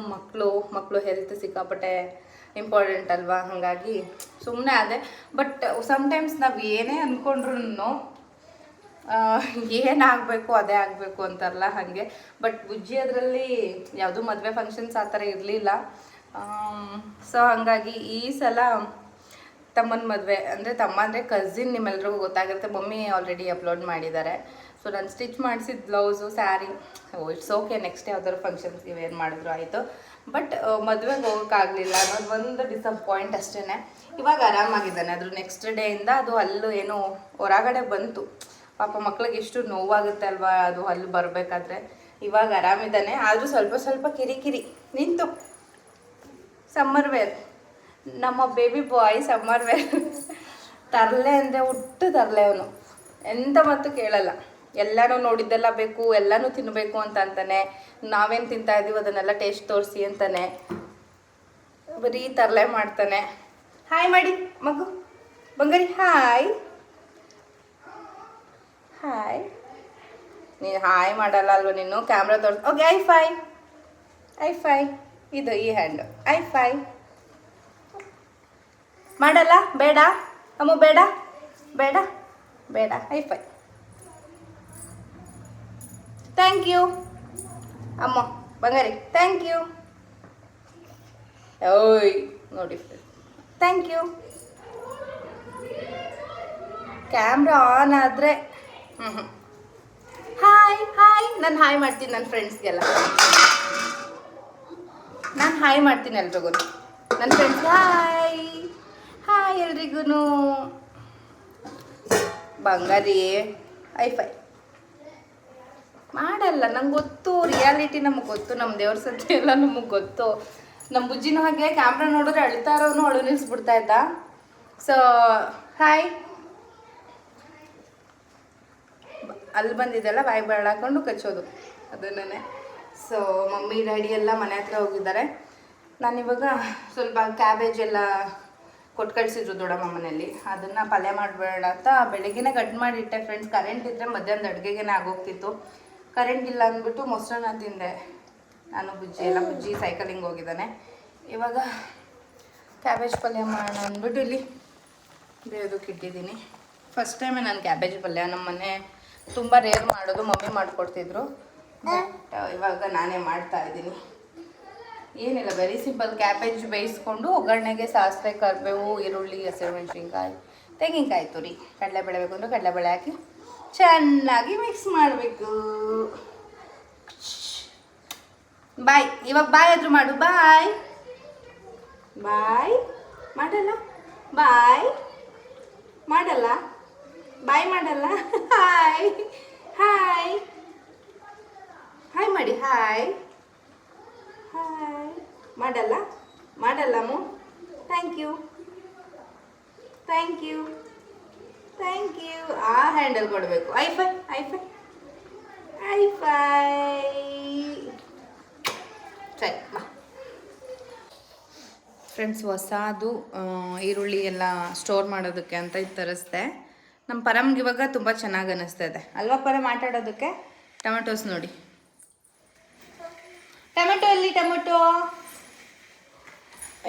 ಮಕ್ಕಳು ಹೆಲ್ತ್ ಸಿಕ್ಕಾಪಟ್ಟೆ ಇಂಪಾರ್ಟೆಂಟ್ ಅಲ್ವಾ, ಹಾಗಾಗಿ ಸುಮ್ಮನೆ ಅದೇ. ಬಟ್ ಸಮ್ಟೈಮ್ಸ್ ನಾವು ಏನೇ ಅಂದ್ಕೊಂಡ್ರೂ ಏನಾಗಬೇಕು ಅದೇ ಆಗಬೇಕು ಅಂತಾರಲ್ಲ ಹಾಗೆ. ಬಟ್ ಬುಜ್ಜಿ ಅದರಲ್ಲಿ ಯಾವುದೂ ಮದುವೆ ಫಂಕ್ಷನ್ಸ್ ಆ ಥರ ಇರಲಿಲ್ಲ. ಸೊ ಹಾಗಾಗಿ ಈ ಸಲ ತಮ್ಮನ ಮದುವೆ, ತಮ್ಮ ಅಂದರೆ ಕಝಿನ್, ನಿಮ್ಮೆಲ್ರಿಗೂ ಗೊತ್ತಾಗಿರುತ್ತೆ. ಮಮ್ಮಿ ಆಲ್ರೆಡಿ ಅಪ್ಲೋಡ್ ಮಾಡಿದ್ದಾರೆ. ಸೊ ನಾನು ಸ್ಟಿಚ್ ಮಾಡಿಸಿದ blouse, sari, it's okay. Next ಯಾವ್ದಾದ್ರು ಫಂಕ್ಷನ್ಸ್ಗೆ ವೇರ್ ಮಾಡಿದ್ರು ಆಯಿತು. ಬಟ್ ಮದುವೆಗೆ ಹೋಗೋಕ್ಕಾಗಲಿಲ್ಲ ಅನ್ನೋದು ಒಂದು ಡಿಸಪಾಯಿಂಟ್ ಅಷ್ಟೇ. ಇವಾಗ ಆರಾಮಾಗಿದ್ದಾನೆ. ಅದ್ರ ನೆಕ್ಸ್ಟ್ ಡೇಯಿಂದ ಅದು ಹಲ್ಲು ಏನೋ ಹೊರಗಡೆ ಬಂತು. ಪಾಪ ಮಕ್ಳಿಗೆ ಎಷ್ಟು ನೋವಾಗುತ್ತೆ ಅಲ್ವಾ ಅದು ಹಲ್ಲು ಬರಬೇಕಾದ್ರೆ. ಇವಾಗ ಆರಾಮಿದ್ದಾನೆ, ಆದರೂ ಸ್ವಲ್ಪ ಕಿರಿಕಿರಿ. ನಿಂತು ಸಮ್ಮರ್ ವೇರ್, ನಮ್ಮ ಬೇಬಿ ಬಾಯ್ ಸಮ್ಮರ್ ವೇರ್ ತರಲೆ ಅಂದರೆ ಹುಟ್ಟು ತರಲೆ. ಅವನು ಎಂಥ ಮಾತು ಕೇಳಲ್ಲ, ಎಲ್ಲನೂ ನೋಡಿದ್ದೆಲ್ಲ ಬೇಕು, ಎಲ್ಲನೂ ತಿನ್ನಬೇಕು ಅಂತ ಅಂತಾನೆ. ನಾವೇನು ತಿಂತಾ ಇದ್ದೀವಿ ಅದನ್ನೆಲ್ಲ ಟೇಸ್ಟ್ ತೋರಿಸಿ ಅಂತಾನೆ, ಬರೀ ತರಲೆ ಮಾಡ್ತಾನೆ. ಹಾಯ್ ಮಾಡಿ ಮಗು ಬಂಗಾರಿ, ಹಾಯ್ ಹಾಯ್. ನೀನು ಹಾಯ್ ಮಾಡಲ್ಲ ಅಲ್ವ, ನೀನು ಕ್ಯಾಮ್ರಾ ತೋರಿಸ್. ಓಕೆ, ಐ ಫೈ ಇದು ಈ ಹ್ಯಾಂಡು ಐ ಮಾಡಲ್ಲ, ಬೇಡ ಅಮ್ಮ, ಬೇಡ ಬೇಡ ಬೇಡ. ಐ ಥ್ಯಾಂಕ್ ಯು ಅಮ್ಮ ಬಂಗಾರಿ, ಥ್ಯಾಂಕ್ ಯು. ಓಯ್ ನೋಡಿ, ಥ್ಯಾಂಕ್ ಯು. ಕ್ಯಾಮ್ರಾ ಆನ್ ಆದರೆ ಹಾಯ್ ನಾನು ಹಾಯ್ ಮಾಡ್ತೀನಿ ನನ್ನ ಫ್ರೆಂಡ್ಸ್ಗೆಲ್ಲ. ನಾನು ಹಾಯ್ ಮಾಡ್ತೀನಿ ಎಲ್ರಿಗೂ, ನನ್ನ ಫ್ರೆಂಡ್ಸ್. ಹಾಯ್ ಎಲ್ರಿಗೂ. ಬಂಗಾರಿ ಐ ಮಾಡಲ್ಲ, ನಂಗೆ ಗೊತ್ತು. ರಿಯಾಲಿಟಿ ನಮಗೆ ಗೊತ್ತು, ನಮ್ಮ ದೇವ್ರ ಸತ್ಯ ಎಲ್ಲ ನಮಗೆ ಗೊತ್ತು. ನಮ್ಮ ಬುಜ್ಜಿನೂ ಹಾಗೆ ಕ್ಯಾಮ್ರಾ ನೋಡಿದ್ರೆ ಅಳ್ತಾ ಇರೋನು ಅಳು ನಿಲ್ಲಿಸ್ಬಿಡ್ತಾ ಇದ್ದ. So hi. ಅಲ್ಲಿ ಬಂದಿದ್ದೆಲ್ಲ ಬಾಯಿ ಬೆರಳು ಹಾಕೊಂಡು ಕಚ್ಚೋದು ಅದನ್ನೇ. ಸೊ ಮಮ್ಮಿ ಡ್ಯಾಡಿ ಎಲ್ಲ ಮನೆ ಹತ್ರ ಹೋಗಿದ್ದಾರೆ. ನಾನಿವಾಗ ಸ್ವಲ್ಪ ಕ್ಯಾಬೇಜ್ ಎಲ್ಲ ಕೊಟ್ಟು ಕಳಿಸಿದ್ರು ದೊಡ್ಡಮ್ಮ ಮನೇಲಿ, ಅದನ್ನು ಪಲ್ಯ ಮಾಡಬೇಡ ಅಂತ ಬೆಳಗ್ಗೆನೇ ಕಟ್ ಮಾಡಿಟ್ಟೆ ಫ್ರೆಂಡ್ಸ್. ಕರೆಂಟ್ ಇದ್ದರೆ ಮಧ್ಯಾಹ್ನದ ಅಡುಗೆಗೆ ಆಗೋಗ್ತಿತ್ತು. ಕರೆಂಟ್ ಇಲ್ಲ ಅಂದ್ಬಿಟ್ಟು ಮೊಸರನ್ನ ತಿಂದೆ ನಾನು, ಬುಜ್ಜಿ ಸೈಕಲಿಂಗ್ ಹೋಗಿದ್ದಾನೆ. ಇವಾಗ ಕ್ಯಾಬೇಜ್ ಪಲ್ಯ ಮಾಡೋಣ ಅಂದ್ಬಿಟ್ಟು ಇಲ್ಲಿ ಬೇಯೋದಕ್ಕೆ ಇಟ್ಟಿದ್ದೀನಿ. ಫಸ್ಟ್ ಟೈಮೇ ನಾನು ಕ್ಯಾಬೇಜ್ ಪಲ್ಯ, ನಮ್ಮ ಮನೆ ತುಂಬ ರೇರ್ ಮಾಡೋದು, ಮಮ್ಮಿ ಮಾಡಿಕೊಡ್ತಿದ್ರು. ಬಟ್ ಇವಾಗ ನಾನೇ ಮಾಡ್ತಾ ಇದ್ದೀನಿ. ಏನಿಲ್ಲ, ವೆರಿ ಸಿಂಪಲ್. ಕ್ಯಾಬೇಜ್ ಬೇಯಿಸ್ಕೊಂಡು ಒಗ್ಗರಣೆಗೆ ಸಾಸಿವೆ, ಕರಿಬೇವು, ಈರುಳ್ಳಿ, ಹಸಿರುಮೆಣಸಿನ್ಕಾಯಿ, ತೆಂಗಿನಕಾಯಿ ತುರಿ, ಕಡಲೆಬೇಳೆ ಬೇಕು ಅಂದರೆ ಕಡಲೆಬೇಳೆ ಹಾಕಿ ಚೆನ್ನಾಗಿ ಮಿಕ್ಸ್ ಮಾಡಬೇಕು. ಬಾಯ್, ಇವಾಗ ಬಾಯ್ ಆದರೂ ಮಾಡು. ಬಾಯ್ ಮಾಡಲ್ಲ, ಬಾಯ್ ಮಾಡಲ್ಲ, ಬಾಯ್ ಮಾಡಲ್ಲ. ಹಾಯ್ ಮಾಡಿ, ಹಾಯ್ ಮಾಡಲ್ಲ ಅಮ್ಮ. Thank you. ಆ ಹ್ಯಾಂಡಲ್ ಕೊಡಬೇಕು. ಐ ಫೈ ಸರಿ. ಫ್ರೆಂಡ್ಸ್, ಹೊಸದು ಈರುಳ್ಳಿ ಎಲ್ಲ ಸ್ಟೋರ್ ಮಾಡೋದಕ್ಕೆ ಅಂತ ಇದು ತರಿಸ್ದೆ. ನಮ್ಮ ಪರಮ್ಗೆ ಇವಾಗ ತುಂಬ ಚೆನ್ನಾಗಿ ಅನ್ನಿಸ್ತಾ ಇದೆ ಅಲ್ವಾ ಪರಮ್ ಆಟಾಡೋದಕ್ಕೆ. ಟೊಮೆಟೊಸ್ ನೋಡಿ, ಟೊಮೆಟೊ ಇಲ್ಲಿ, ಟೊಮೆಟೊ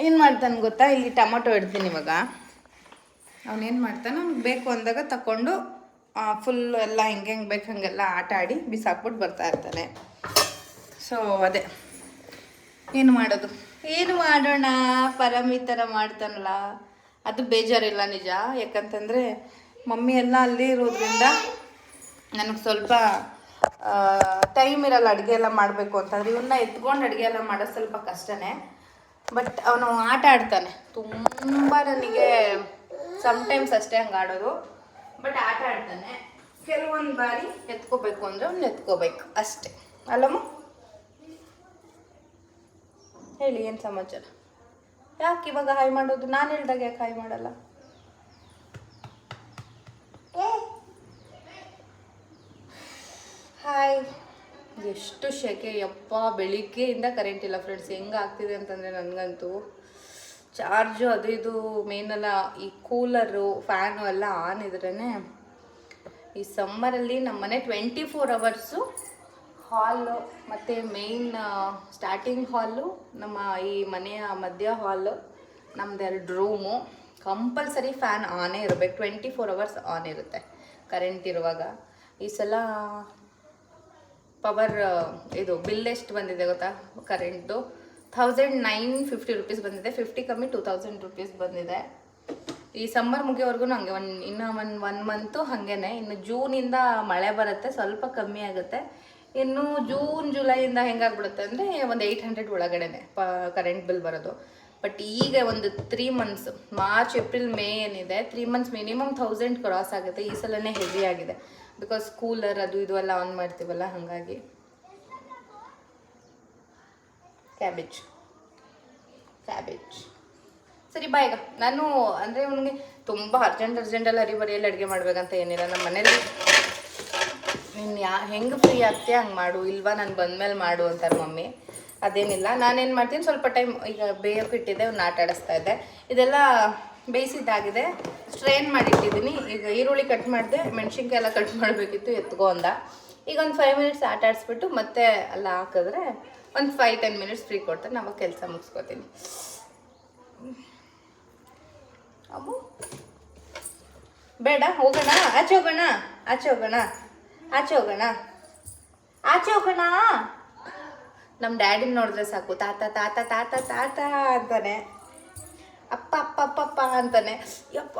ಏನು ಮಾಡ್ತಾನೆ ಗೊತ್ತಾ, ಇಲ್ಲಿ ಟೊಮೆಟೊ ಇಡ್ತೀನಿ ಇವಾಗ. ಅವನೇನು ಮಾಡ್ತಾನೆ, ಅವ್ನಿಗೆ ಬೇಕು ಅಂದಾಗ ತಗೊಂಡು ಫುಲ್ ಎಲ್ಲ ಹೆಂಗೆ ಬೇಕು ಹಾಗೆಲ್ಲ ಆಟ ಆಡಿ ಬಿಸಾಕ್ಬಿಟ್ಟು ಬರ್ತಾ ಇರ್ತಾನೆ. ಸೊ ಅದೇ ಏನು ಮಾಡೋದು, ಏನು ಮಾಡೋಣ, ಪರಮ್ ಈ ಥರ ಮಾಡ್ತಾನಲ್ಲ. ಅದು ಬೇಜಾರಿಲ್ಲ ನಿಜ, ಯಾಕಂತಂದರೆ ಮಮ್ಮಿ ಎಲ್ಲ ಅಲ್ಲೇ ಇರೋದ್ರಿಂದ ನನಗೆ ಸ್ವಲ್ಪ ಟೈಮ್ ಇರಲ್ಲ ಅಡುಗೆ ಎಲ್ಲ ಮಾಡಬೇಕು ಅಂತಂದರೆ. ಇವನ್ನ ಎತ್ಕೊಂಡು ಅಡುಗೆ ಎಲ್ಲ ಮಾಡೋದು ಸ್ವಲ್ಪ ಕಷ್ಟನೇ. ಬಟ್ ಅವನು ಆಟ ಆಡ್ತಾನೆ ತುಂಬ. ನನಗೆ ಸಮ್ಟೈಮ್ಸ್ ಅಷ್ಟೇ ಹಂಗೆ ಆಡೋದು, ಬಟ್ ಆಟ ಆಡ್ತಾನೆ. ಕೆಲವೊಂದು ಬಾರಿ ಎತ್ಕೋಬೇಕು ಅಂದರೆ ಅವ್ನು ಎತ್ಕೋಬೇಕು ಅಷ್ಟೇ ಅಲ್ಲಮ್ಮ. ಹೇಳಿ ಏನು ಸಮಾಚಾರ? ಯಾಕೆ ಇವಾಗ ಹಾಯ್ ಮಾಡೋದು? ನಾನು ಹೇಳ್ದಾಗ ಯಾಕೆ ಹಾಯ್ ಮಾಡಲ್ಲ? ಹಾಯ್. ಎಷ್ಟು ಶೆಕೆ ಯಪ್ಪ, ಬೆಳಿಗ್ಗೆಯಿಂದ ಕರೆಂಟ್ ಇಲ್ಲ ಫ್ರೆಂಡ್ಸ್. ಹೆಂಗೆ ಆಗ್ತಿದೆ ಅಂತಂದರೆ ನನಗಂತೂ ಚಾರ್ಜು ಅದು ಇದು ಮೇನೆಲ್ಲ ಈ ಕೂಲರು ಫ್ಯಾನು ಎಲ್ಲ ಆನ್ ಇದ್ರೇ. ಈ ಸಮ್ಮರಲ್ಲಿ ನಮ್ಮನೆ 24 ಅವರ್ಸು ಹಾಲು ಮತ್ತು ಮೇಯ್ನ್ ಸ್ಟಾರ್ಟಿಂಗ್ ಹಾಲು, ನಮ್ಮ ಈ ಮನೆಯ ಮಧ್ಯ ಹಾಲು, ನಮ್ದು 2 ರೂಮು ಕಂಪಲ್ಸರಿ ಫ್ಯಾನ್ ಆನೇ ಇರಬೇಕು. 24 ಅವರ್ಸ್ ಆನ್ ಇರುತ್ತೆ ಕರೆಂಟ್ ಇರುವಾಗ. ಈ ಸಲ ಪವರ್ ಇದು ಬಿಲ್ ಎಷ್ಟು ಬಂದಿದೆ ಗೊತ್ತಾ? ಕರೆಂಟ್ದು 1950 ರೂಪೀಸ್ ಬಂದಿದೆ. 50 ಕಮ್ಮಿ 2000 ರೂಪೀಸ್ ಬಂದಿದೆ. ಈ ಸಮ್ಮರ್ ಮುಗಿಯೋವರೆಗೂ ಹಂಗೆ ಇನ್ನೂ ಒನ್ ಮಂತು ಹಾಗೇನೆ. ಇನ್ನು ಜೂನಿಂದ ಮಳೆ ಬರುತ್ತೆ, ಸ್ವಲ್ಪ ಕಮ್ಮಿ ಆಗುತ್ತೆ. ಇನ್ನು ಜೂನ್ ಜುಲೈಯಿಂದ ಹೆಂಗಾಗ್ಬಿಡುತ್ತೆ ಅಂದರೆ ಒಂದು 800 ಒಳಗಡೆನೆ ಕರೆಂಟ್ ಬಿಲ್ ಬರೋದು. ಬಟ್ ಈಗ ಒಂದು 3 ಮಂತ್ಸ್, ಮಾರ್ಚ್ ಏಪ್ರಿಲ್ ಮೇ ಏನಿದೆ, 3 ಮಂತ್ಸ್ ಮಿನಿಮಮ್ 1000 ಕ್ರಾಸ್ ಆಗುತ್ತೆ. ಈ ಸಲನೇ ಹೆವಿ ಆಗಿದೆ, ಬಿಕಾಸ್ ಕೂಲರ್ ಅದು ಇದು ಎಲ್ಲ ಆನ್ ಮಾಡ್ತೀವಲ್ಲ, ಹಾಗಾಗಿ. ಕ್ಯಾಬೇಜ್ ಸರಿ ಬಾ. ಈಗ ನಾನು ಅಂದರೆ ಅವನಿಗೆ ತುಂಬ ಅರ್ಜೆಂಟಲ್ಲಿ ಹರಿಬರಿಯಲ್ಲಿ ಅಡುಗೆ ಮಾಡ್ಬೇಕಂತ ಏನಿಲ್ಲ. ನಮ್ಮ ಮನೇಲಿ ನೀನು ಹೆಂಗೆ ಫ್ರೀ ಆಗ್ತೀಯ ಹಂಗೆ ಮಾಡು, ಇಲ್ವಾ ನಾನು ಬಂದಮೇಲೆ ಮಾಡು ಅಂತಾರೆ ಮಮ್ಮಿ. ಅದೇನಿಲ್ಲ, ನಾನೇನು ಮಾಡ್ತೀನಿ, ಸ್ವಲ್ಪ ಟೈಮ್ ಈಗ ಬೇಯಕ್ಕೆ ಇಟ್ಟಿದ್ದೆ, ಅವ್ನು ಆಟ ಆಡಿಸ್ತಾ ಇದ್ದೆ. ಇದೆಲ್ಲ ಬೇಯಿಸಿದ್ದಾಗಿದೆ, ಸ್ಟ್ರೈನ್ ಮಾಡಿಟ್ಟಿದ್ದೀನಿ. ಈಗ ಈರುಳ್ಳಿ ಕಟ್ ಮಾಡಿದೆ, ಮೆಣಸಿನ್ಕಾಯಿ ಎಲ್ಲ ಕಟ್ ಮಾಡಬೇಕಿತ್ತು, ಎತ್ಕೊ ಅಂದ. ಈಗ ಒಂದು 5 ಮಿನಿಟ್ಸ್ ಆಟ ಆಡಿಸ್ಬಿಟ್ಟು ಮತ್ತೆ ಎಲ್ಲ ಹಾಕಿದ್ರೆ ಒಂದು 5-10 ಮಿನಿಟ್ಸ್ ಫ್ರೀ ಕೊಡ್ತಾರೆ. ನಾವು ಕೆಲಸ ಮುಗಿಸ್ಕೊತೀನಿ. ಅಮ್ಮ ಬೇಡ, ಹೋಗೋಣ, ಆಚೆ ಹೋಗೋಣ. ನಮ್ಮ ಡ್ಯಾಡಿನ ನೋಡಿದ್ರೆ ಸಾಕು, ತಾತ ತಾತ ತಾತ ತಾತ ಅಂತಾನೆ, ಅಪ್ಪ ಅಪ್ಪ ಅಪ್ಪ ಅಪ್ಪ ಅಂತಾನೆ. ಯಪ್ಪ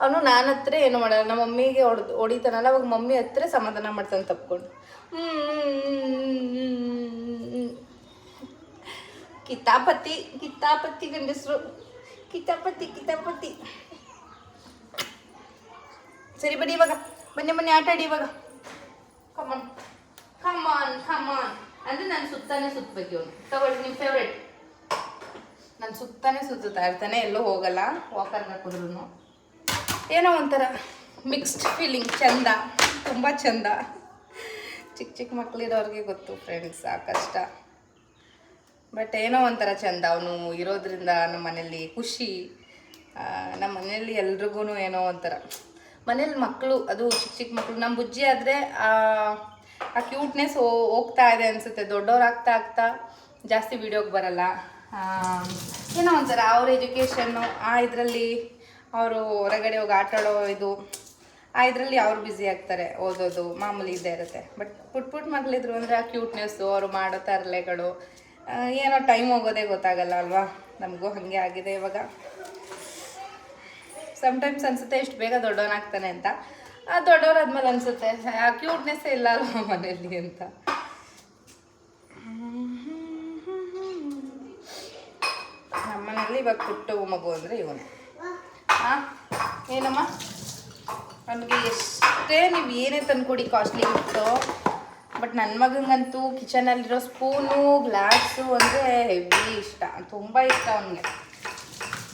ಅವನು ನನ್ನ ಹತ್ರ ಏನು ಮಾಡಲ್ಲ. ನಮ್ಮ ಮಮ್ಮಿಗೆ ಹೊಡಿತಾನಲ್ಲ, ಅವಾಗ ಮಮ್ಮಿ ಹತ್ರ ಸಮಾಧಾನ ಮಾಡ್ತಾನೆ ತಪ್ಕೊಂಡು. ಕಿತಾಪತಿ ಗಂಡಸರು, ಕಿತಾಪತಿ. ಸರಿ ಬನ್ನಿ ಇವಾಗ, ಬನ್ನಿ ಆಟ ಆಡಿ ಇವಾಗ. ಕಮಾನ್ ಅಂದರೆ ನಾನು ಸುತ್ತಾನೆ ಸುತ್ತಬೇಕು. ಇವನು ತಗೊಳ್ಳಿ, ನಿಮ್ಮ ಫೇವ್ರೇಟ್. ನಾನು ಸುತ್ತಾನೆ ಸುತ್ತುತ್ತಾ ಇರ್ತಾನೆ, ಎಲ್ಲೂ ಹೋಗಲ್ಲ. ವಾಕರ್ಗೆ ಹಾಕಿದ್ರು ಏನೋ ಒಂಥರ ಮಿಕ್ಸ್ಡ್ ಫೀಲಿಂಗ್. ಚಂದ, ತುಂಬ ಚಂದ. ಚಿಕ್ಕ ಮಕ್ಕಳಿರೋರಿಗೆ ಗೊತ್ತು ಫ್ರೆಂಡ್ಸ್ ಆ ಕಷ್ಟ. ಬಟ್ ಏನೋ ಒಂಥರ ಚಂದ ಅವನು ಇರೋದ್ರಿಂದ. ನಮ್ಮ ಮನೇಲಿ ಖುಷಿ, ನಮ್ಮ ಮನೆಯಲ್ಲಿ ಎಲ್ರಿಗೂ ಏನೋ ಒಂಥರ. ಮನೇಲಿ ಮಕ್ಕಳು, ಅದು ಚಿಕ್ಕ ಮಕ್ಕಳು. ನಮ್ಮ ಬುಜ್ಜಿ ಆದರೆ ಆ ಕ್ಯೂಟ್ನೆಸ್ ಹೋಗ್ತಾ ಇದೆ ಅನಿಸುತ್ತೆ. ದೊಡ್ಡವ್ರಾಗ್ತಾ ಜಾಸ್ತಿ ವೀಡಿಯೋಗೆ ಬರಲ್ಲ. ಏನೋ ಒಂಥರ ಅವ್ರ ಎಜುಕೇಷನ್ನು ಇದರಲ್ಲಿ ಅವರು ಹೊರಗಡೆ ಹೋಗಿ ಆಟ ಆಡೋ ಇದು ಇದರಲ್ಲಿ ಅವ್ರು ಬ್ಯುಸಿ ಆಗ್ತಾರೆ. ಓದೋದು ಮಾಮೂಲಿ ಇದ್ದೇ ಇರುತ್ತೆ. ಬಟ್ ಪುಟ್ ಮಕ್ಕಳಿದ್ರು ಅಂದರೆ ಆ ಕ್ಯೂಟ್ನೆಸ್ಸು, ಅವರು ಮಾಡೋ ತರಲೆಗಳು, ಏನೋ ಟೈಮ್ ಹೋಗೋದೇ ಗೊತ್ತಾಗಲ್ಲ ಅಲ್ವಾ? ನಮಗೂ ಹಾಗೆ ಆಗಿದೆ ಇವಾಗ. ಸಮ್ಟೈಮ್ಸ್ ಅನಿಸುತ್ತೆ ಎಷ್ಟು ಬೇಗ ದೊಡ್ಡವನಾಗ್ತಾನೆ ಅಂತ. ದೊಡ್ಡವರಾದ್ಮೇಲೆ ಅನಿಸುತ್ತೆ ಆ ಕ್ಯೂಟ್ನೆಸ್ಸೇ ಇಲ್ಲ ಅಲ್ವಾ ಮನೆಯಲ್ಲಿ ಅಂತ. ನಮ್ಮನೇಲಿ ಇವಾಗ ಪುಟ್ಟು ಮಗು ಅಂದರೆ ಇವನೇ. ಏನಮ್ಮ, ಅವನಿಗೆ ಎಷ್ಟೇ ನೀವು ಏನೇ ತಂದುಕೊಡಿ ಕಾಸ್ಟ್ಲಿ ಗಿಫ್ಟು, ಬಟ್ ನನ್ನ ಮಗಂಗಂತೂ ಕಿಚನಲ್ಲಿರೋ ಸ್ಪೂನು ಗ್ಲಾಸು ಅಂದರೆ ಹೆವಿ ಇಷ್ಟ, ತುಂಬ ಇಷ್ಟ ಅವನಿಗೆ.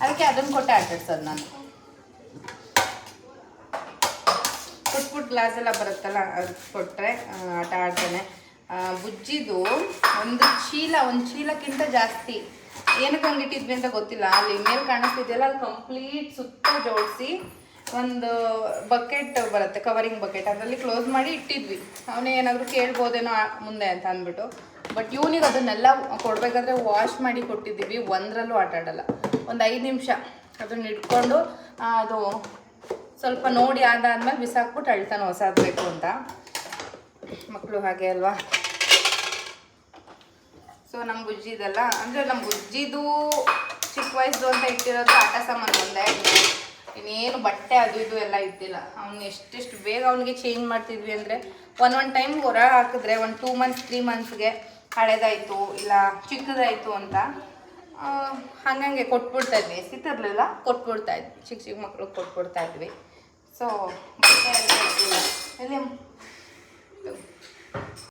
ಅದಕ್ಕೆ ಅದನ್ನು ಕೊಟ್ಟೆ ಆಟಾಡ್ಸೋದು ನಾನು. ಪುಟ್ ಗ್ಲಾಸ್ ಎಲ್ಲ ಬರುತ್ತಲ್ಲ, ಅದು ಕೊಟ್ಟರೆ ಆಟ ಆಡ್ತಾನೆ. ಬುಜ್ಜಿದು ಒಂದು ಚೀಲಕ್ಕಿಂತ ಜಾಸ್ತಿ ಏನಕ್ಕೆ ಹಂಗಿಟ್ಟಿದ್ವಿ ಅಂತ ಗೊತ್ತಿಲ್ಲ. ಅಲ್ಲಿ ಮೇಲೆ ಕಾಣಿಸ್ತಿದೆಯಲ್ಲ, ಅಲ್ಲಿ ಕಂಪ್ಲೀಟ್ ಸುತ್ತ ಜೋಡಿಸಿ ಒಂದು ಬಕೆಟ್ ಬರುತ್ತೆ, ಕವರಿಂಗ್ ಬಕೆಟ್, ಅದರಲ್ಲಿ ಕ್ಲೋಸ್ ಮಾಡಿ ಇಟ್ಟಿದ್ವಿ. ಅವನೇ ಏನಾದರೂ ಕೇಳ್ಬೋದೇನೋ ಮುಂದೆ ಅಂತ ಅಂದ್ಬಿಟ್ಟು. ಬಟ್ ಇವನಿಗೆ ಅದನ್ನೆಲ್ಲ ಕೊಡಬೇಕಾದ್ರೆ ವಾಶ್ ಮಾಡಿ ಕೊಟ್ಟಿದ್ದೀವಿ, ಒಂದರಲ್ಲೂ ಆಟ ಆಡಲ್ಲ. ಒಂದು 5 ನಿಮಿಷ ಅದನ್ನ ಇಟ್ಕೊಂಡು ಅದು ಸ್ವಲ್ಪ ನೋಡಿ ಅದಾದ್ಮೇಲೆ ಬಿಸಾಕ್ಬಿಟ್ಟು ಅಳ್ತಾನೆ ಹೊಸದು ಬೇಕು ಅಂತ. ಮಕ್ಕಳು ಹಾಗೆ ಅಲ್ವಾ. ಸೊ ನಮ್ಮ ಬುಜ್ಜಿದೆಲ್ಲ ಅಂದರೆ ನಮ್ಮ ಬುಜ್ಜಿದು ಚಿಕ್ಕ ವಯಸ್ಸು ಅಂತ ಇಟ್ಟಿರೋದು ಆಟ ಸಾಮಾನು ಒಂದೇ, ಇನ್ನೇನು ಬಟ್ಟೆ ಅದು ಇದು ಎಲ್ಲ ಇಟ್ಟಿಲ್ಲ. ಅವ್ನು ಎಷ್ಟೆಷ್ಟು ಬೇಗ ಅವನಿಗೆ ಚೇಂಜ್ ಮಾಡ್ತಿದ್ವಿ ಅಂದರೆ ಒಂದು ಟೈಮ್ ಹೊರ ಹಾಕಿದ್ರೆ ಒಂದು 2 ಮಂತ್ಸ್ 3 ಮಂತ್ಸ್ಗೆ ಹಳೇದಾಯಿತು ಇಲ್ಲ ಚಿಕ್ಕದಾಯಿತು ಅಂತ ಹಾಗಂಗೆ ಕೊಟ್ಬಿಡ್ತಾಯಿದ್ವಿ. ಎಸಿತಿರ್ಲಿಲ್ಲ, ಕೊಟ್ಬಿಡ್ತಾಯಿದ್ವಿ, ಚಿಕ್ಕ ಚಿಕ್ಕ ಮಕ್ಳಿಗೆ ಕೊಟ್ಬಿಡ್ತಾಯಿದ್ವಿ. ಸೊ ಬಟ್ಟೆ ಎಲ್ಲ ಎಲ್ಲಿ